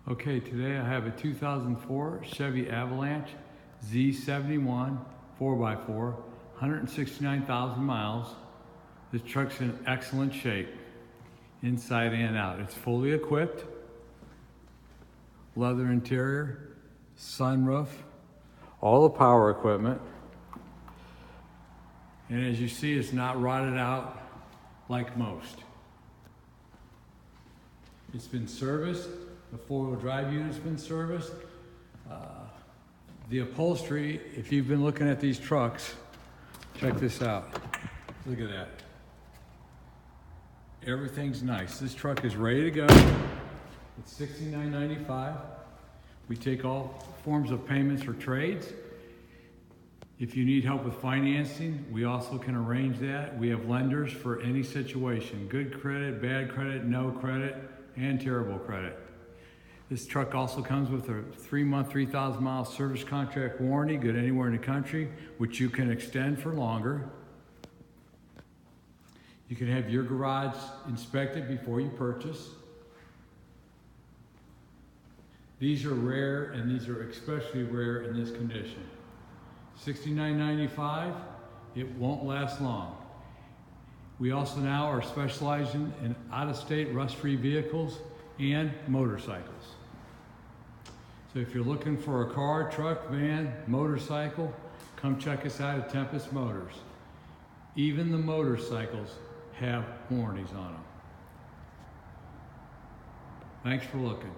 Okay, today I have a 2004 Chevy Avalanche Z71 4x4, 169,000 miles. This truck's in excellent shape, inside and out. It's fully equipped, leather interior, sunroof, all the power equipment. And as you see, it's not rotted out like most. It's been serviced. The four-wheel drive unit's been serviced. The upholstery, if you've been looking at these trucks, check this out. Look at that. Everything's nice. This truck is ready to go. It's $69.95. We take all forms of payments for trades. If you need help with financing, we also can arrange that. We have lenders for any situation. Good credit, bad credit, no credit, and terrible credit. This truck also comes with a 3-month, 3,000 mile service contract warranty, good anywhere in the country, which you can extend for longer. You can have your garage inspected before you purchase. These are rare, and these are especially rare in this condition. $69.95, it won't last long. We also now are specializing in out-of-state rust-free vehicles and motorcycles. So if you're looking for a car, truck, van, motorcycle, come check us out at Tempest Motors. Even the motorcycles have warranties on them. Thanks for looking.